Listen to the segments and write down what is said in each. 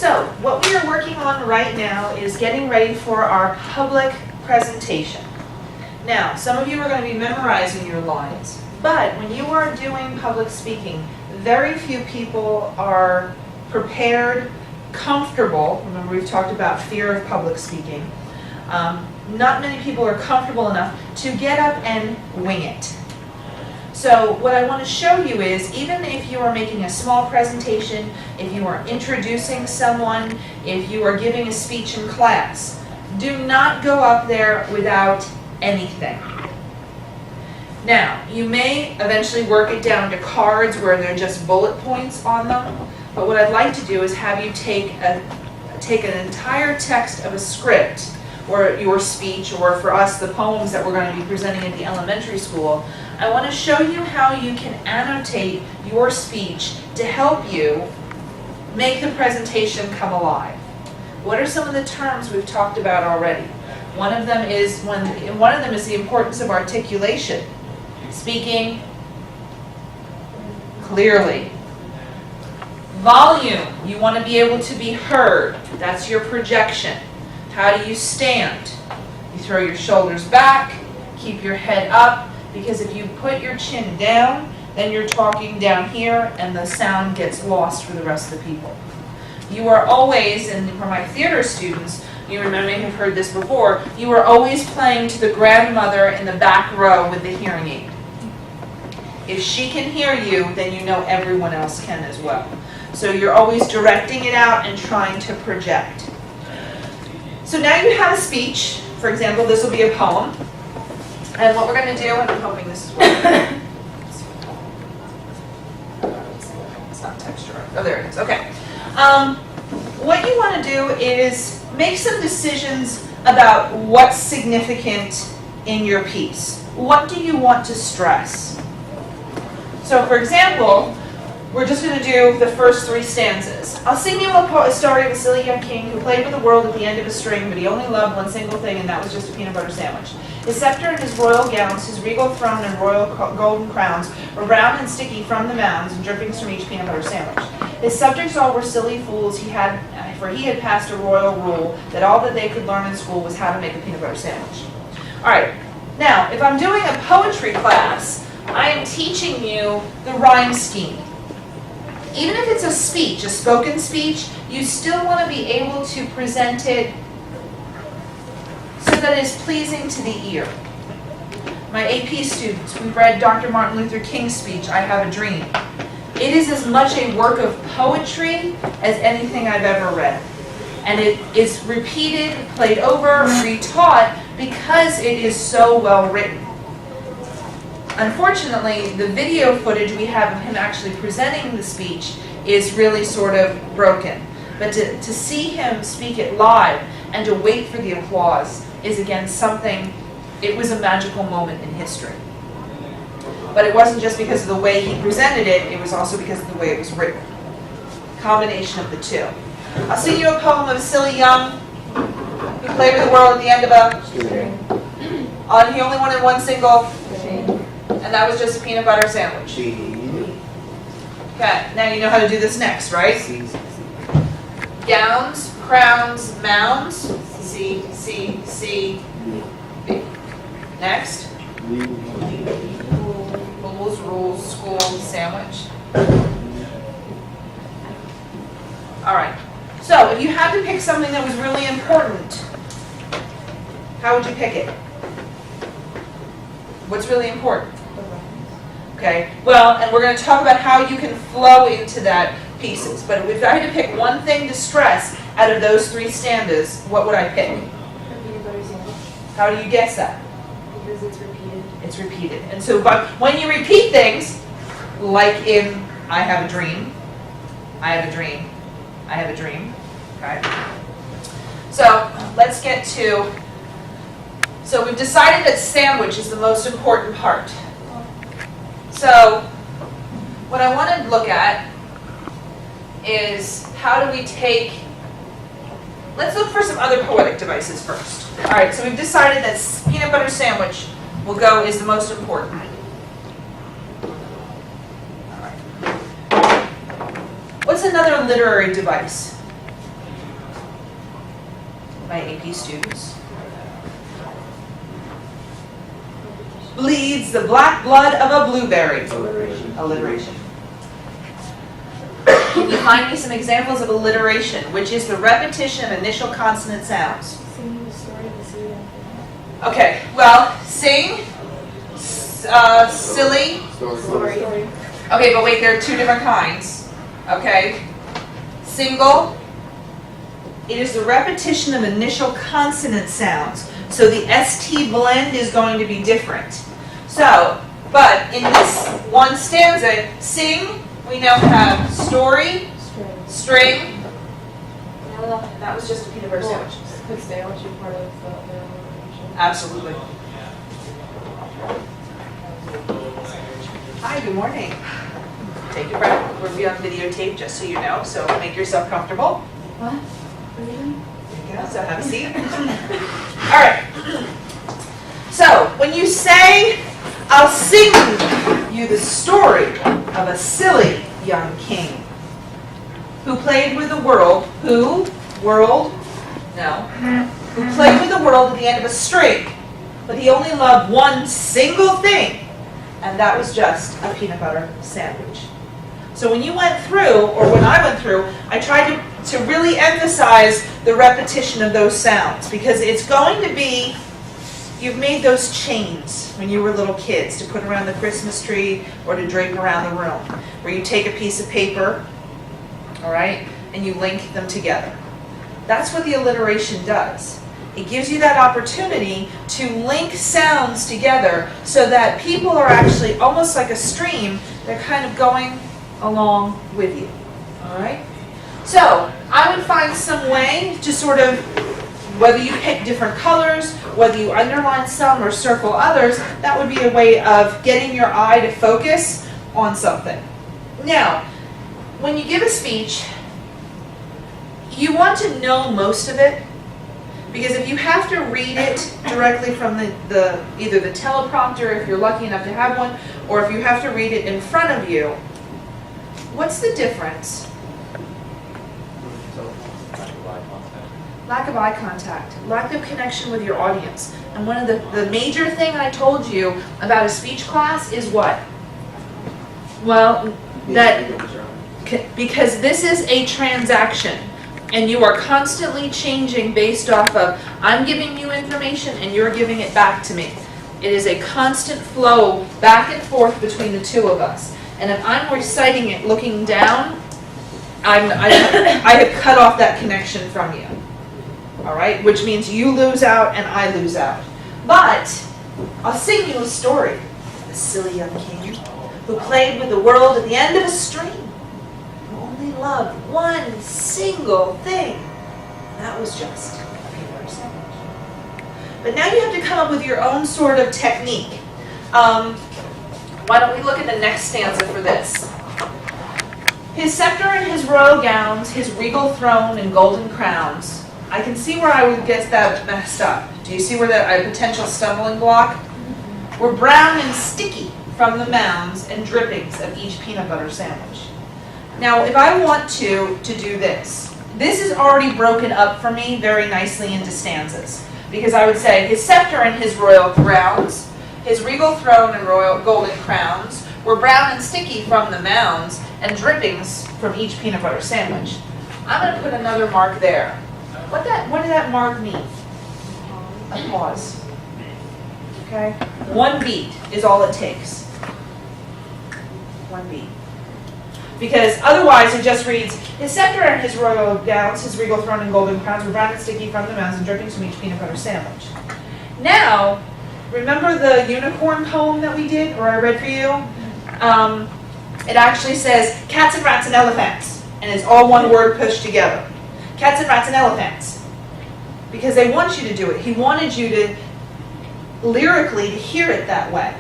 So, what we are working on right now is getting ready for our public presentation. Now, some of you are going to be memorizing your lines, but when you are doing public speaking, very few people are prepared, comfortable. Remember, we've talked about fear of public speaking. Not many people are comfortable enough to get up and wing it. So what I want to show you is, even if you are making a small presentation, if you are introducing someone, if you are giving a speech in class, do not go up there without anything. Now, you may eventually work it down to cards where they're just bullet points on them, but what I'd like to do is have you take an entire text of a script, or your speech, or for us, the poems that we're going to be presenting at the elementary school. I want to show you how you can annotate your speech to help you make the presentation come alive. What are some of the terms we've talked about already? One of them is the importance of articulation, speaking clearly. Volume, you want to be able to be heard. That's your projection. How do you stand? You throw your shoulders back, keep your head up, because if you put your chin down, then you're talking down here and the sound gets lost for the rest of the people. You are always, and for my theater students, you may have heard this before, you are always playing to the grandmother in the back row with the hearing aid. If she can hear you, then you know everyone else can as well. So you're always directing it out and trying to project. So now you have a speech. For example, this will be a poem. And what we're going to do, and I'm hoping this is working. It's not texture. Oh, there it is. Okay. What you want to do is make some decisions about what's significant in your piece. What do you want to stress? So, for example, we're just going to do the first 3 stanzas. I'll sing you a story of a silly young king who played with the world at the end of a string, but he only loved one single thing, and that was just a peanut butter sandwich. His scepter and his royal gowns, his regal throne and royal golden crowns were round and sticky from the mounds and drippings from each peanut butter sandwich. His subjects all were silly fools, for he had passed a royal rule that all that they could learn in school was how to make a peanut butter sandwich. All right, now, if I'm doing a poetry class, I am teaching you the rhyme scheme. Even if it's a speech, a spoken speech, you still want to be able to present it so that it's pleasing to the ear. My AP students, we've read Dr. Martin Luther King's speech, I Have a Dream. It is as much a work of poetry as anything I've ever read. And it is repeated, played over, retaught because it is so well written. Unfortunately, the video footage we have of him actually presenting the speech is really sort of broken. But to see him speak it live and to wait for the applause is again something, it was a magical moment in history. But it wasn't just because of the way he presented it, it was also because of the way it was written. Combination of the two. I'll sing you a poem of a silly young who played with the world at the end of a string. He only wanted one single, and that was just a peanut butter sandwich. Okay, now you know how to do this next, right? Gowns, crowns, mounds. C, C, C, B. Next. Rules, school, sandwich. All right. So if you had to pick something that was really important, how would you pick it? What's really important? Okay. Well, and we're going to talk about how you can flow into that pieces. But if I had to pick one thing to stress out of those 3 stanzas, what would I pick? Peanut butter sandwich. How do you guess that? Because it's repeated. It's repeated. And so when you repeat things, like in I Have a Dream, I have a dream, I have a dream. Okay. So let's get to, so we've decided that sandwich is the most important part. So what I want to look at is how do we take, let's look for some other poetic devices first. All right, so we've decided that peanut butter sandwich will go is the most important. All right. What's another literary device? my AP students. Bleeds the black blood of a blueberry. Alliteration. Alliteration. Can you find me some examples of alliteration, which is the repetition of initial consonant sounds? Singing the story of the city. Okay, well, sing, silly. Story. Okay, but wait, there are two different kinds. Okay? Single. It is the repetition of initial consonant sounds. So the ST blend is going to be different. So, but in this one stanza, sing, we now have story, string. That was just a peanut butter sandwich. Could sandwich be part of the alliteration? Absolutely. Hi, good morning. Take a breath. We'll be on videotape, just so you know, so make yourself comfortable. What? Really? Yeah, so have a seat. All right. So, when you say, I'll sing you the story of a silly young king who played with the world, who played with the world at the end of a string, but he only loved one single thing, and that was just a peanut butter sandwich. So when you went through, or when I went through, I tried to really emphasize the repetition of those sounds, because it's going to be, you've made those chains when you were little kids to put around the Christmas tree or to drape around the room, where you take a piece of paper, all right, and you link them together. That's what the alliteration does. It gives you that opportunity to link sounds together so that people are actually almost like a stream. They're kind of going along with you, all right? So I would find some way to sort of, whether you pick different colors, whether you underline some or circle others, that would be a way of getting your eye to focus on something. Now, when you give a speech, you want to know most of it, because if you have to read it directly from the either the teleprompter, if you're lucky enough to have one, or if you have to read it in front of you, what's the difference? Lack of eye contact, lack of connection with your audience. And one of the major thing I told you about a speech class is what? Well, because this is a transaction, and you are constantly changing based off of, I'm giving you information and you're giving it back to me. It is a constant flow back and forth between the two of us. And if I'm reciting it looking down, I have cut off that connection from you. All right? Which means you lose out and I lose out. But I'll sing you a story of a silly young king who played with the world at the end of a string, who only loved one single thing, and that was just a peanut butter sandwich. But now you have to come up with your own sort of technique. Why don't we look at the next stanza for this? His scepter and his royal gowns, his regal throne and golden crowns. I can see where I would get that messed up. Do you see where that a potential stumbling block? Were brown and sticky from the mounds and drippings of each peanut butter sandwich. Now, if I want to do this is already broken up for me very nicely into stanzas. Because I would say, his scepter and his royal crowns, his regal throne and royal golden crowns, were brown and sticky from the mounds and drippings from each peanut butter sandwich. I'm going to put another mark there. What did that mark mean? A pause. Okay? One beat is all it takes. One beat. Because otherwise it just reads, his scepter and his royal gowns, his regal throne and golden crowns were brown and sticky from the mounds and drippings from each peanut butter sandwich. Now, remember the unicorn poem that we did, or I read for you? It actually says cats and rats and elephants, and it's all one word pushed together. Cats and rats and elephants. Because they want you to do it. He wanted you to lyrically to hear it that way.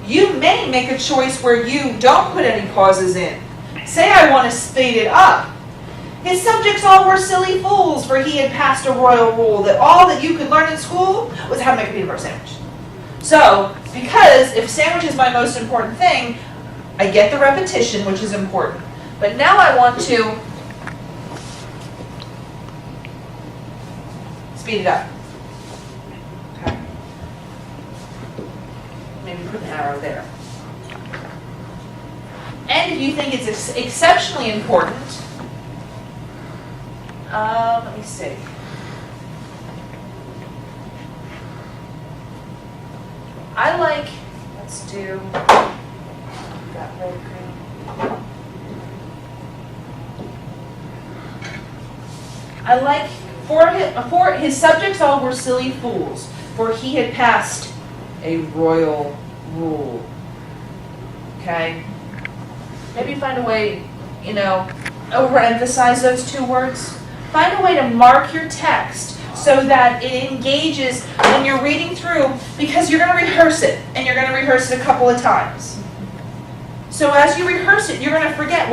You may make a choice where you don't put any pauses in. Say I want to speed it up. His subjects all were silly fools, for he had passed a royal rule that all that you could learn in school was how to make a peanut butter sandwich. So, because if sandwich is my most important thing, I get the repetition, which is important. But now I want to Speed it up. Okay. Maybe put an arrow there. And if you think it's exceptionally important, let me see. I like, let's do that red green. I like, for his subjects all were silly fools, for he had passed a royal rule. Okay? Maybe find a way, overemphasize those two words. Find a way to mark your text so that it engages when you're reading through, because you're going to rehearse it, and you're going to rehearse it a couple of times. So as you rehearse it, you're going to forget,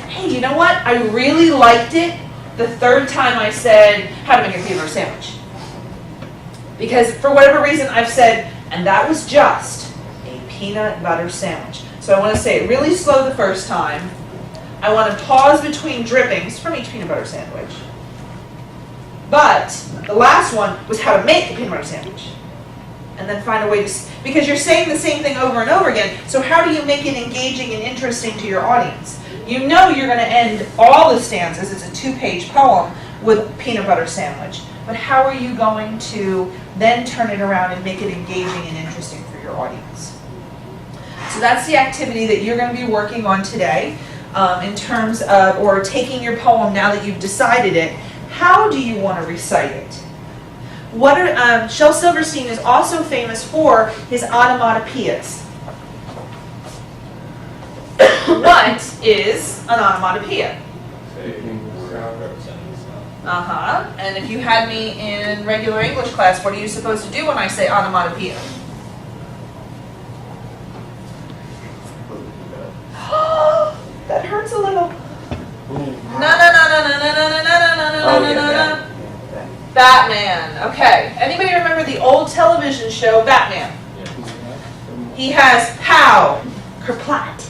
hey, you know what? I really liked it the third time I said how to make a peanut butter sandwich. Because for whatever reason I've said, and that was just a peanut butter sandwich. So I want to say it really slow the first time. I want to pause between drippings from each peanut butter sandwich. But the last one was how to make the peanut butter sandwich. And then find a way to, because you're saying the same thing over and over again, so how do you make it engaging and interesting to your audience? You know you're going to end all the stanzas, it's a 2-page poem, with peanut butter sandwich. But how are you going to then turn it around and make it engaging and interesting for your audience? So that's the activity that you're going to be working on today in terms of, or taking your poem now that you've decided it. How do you want to recite it? Shel Silverstein is also famous for his onomatopoeias. What is an onomatopoeia? And if you had me in regular English class, what are you supposed to do when I say onomatopoeia? That hurts a little. No. Batman. Okay. Anybody remember the old television show Batman? He has pow, kerplat,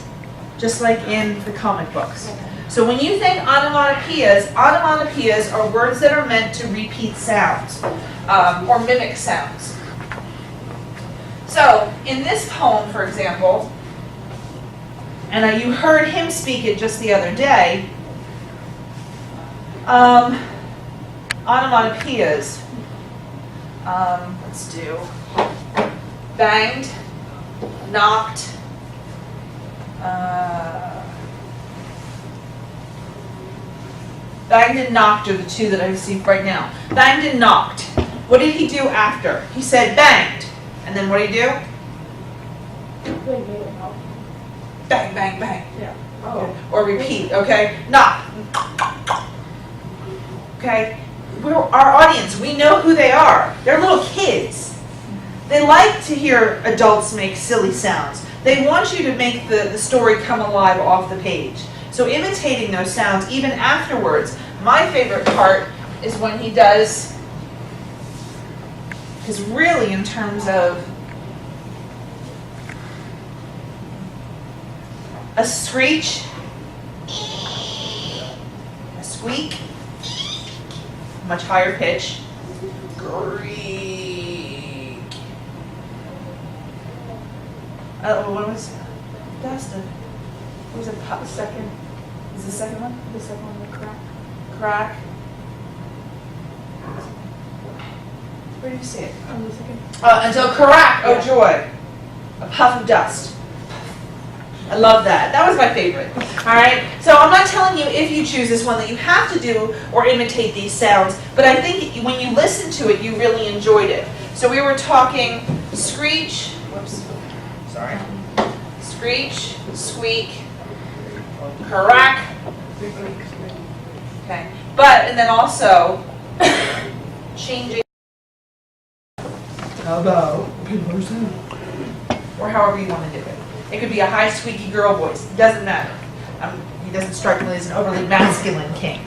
just like in the comic books. So when you think onomatopoeias are words that are meant to repeat sounds or mimic sounds. So in this poem, for example, and you heard him speak it just the other day, onomatopoeias. Let's do banged, knocked, banged and knocked are the two that I see right now. Banged and knocked. What did he do after? He said banged. And then what did he do? Bang, bang, bang. Yeah. Oh. Or repeat, okay? Knock. Okay? Our audience, we know who they are. They're little kids. They like to hear adults make silly sounds. They want you to make the story come alive off the page. So imitating those sounds, even afterwards. My favorite part is when he does, because really in terms of a screech, a squeak, much higher pitch, creak. What was that's the? What was the second? Is the second one? The second one, the crack. Crack. Where do you see it? On the second. Until crack, oh Yeah. joy. A puff of dust. I love that. That was my favorite. All right. So I'm not telling you if you choose this one that you have to do or imitate these sounds, but I think when you listen to it, you really enjoyed it. So we were talking screech. Whoops. Sorry. Screech, squeak, crack. Okay. But and then also changing. How about or however you want to do it. It could be a high, squeaky girl voice. It doesn't matter. He doesn't strike me as an overly masculine king.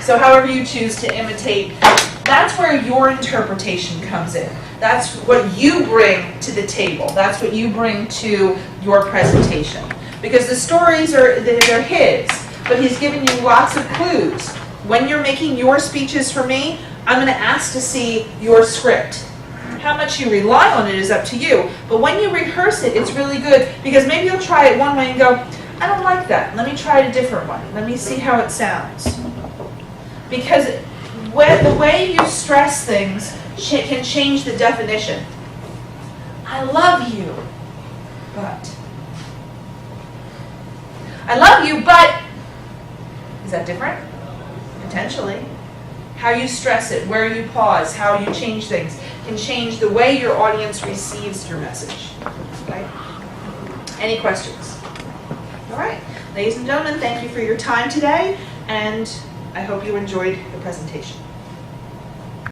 So however you choose to imitate, that's where your interpretation comes in. That's what you bring to the table. That's what you bring to your presentation. Because the stories they're his, but he's given you lots of clues. When you're making your speeches for me, I'm going to ask to see your script. How much you rely on it is up to you. But when you rehearse it, it's really good because maybe you'll try it one way and go, I don't like that. Let me try it a different one. Let me see how it sounds. Because when the way you stress things can change the definition. I love you, but. I love you, but. Is that different? Potentially. How you stress it, where you pause, how you change things can change the way your audience receives your message. Okay? Any questions? All right. Ladies and gentlemen, thank you for your time today, and I hope you enjoyed the presentation.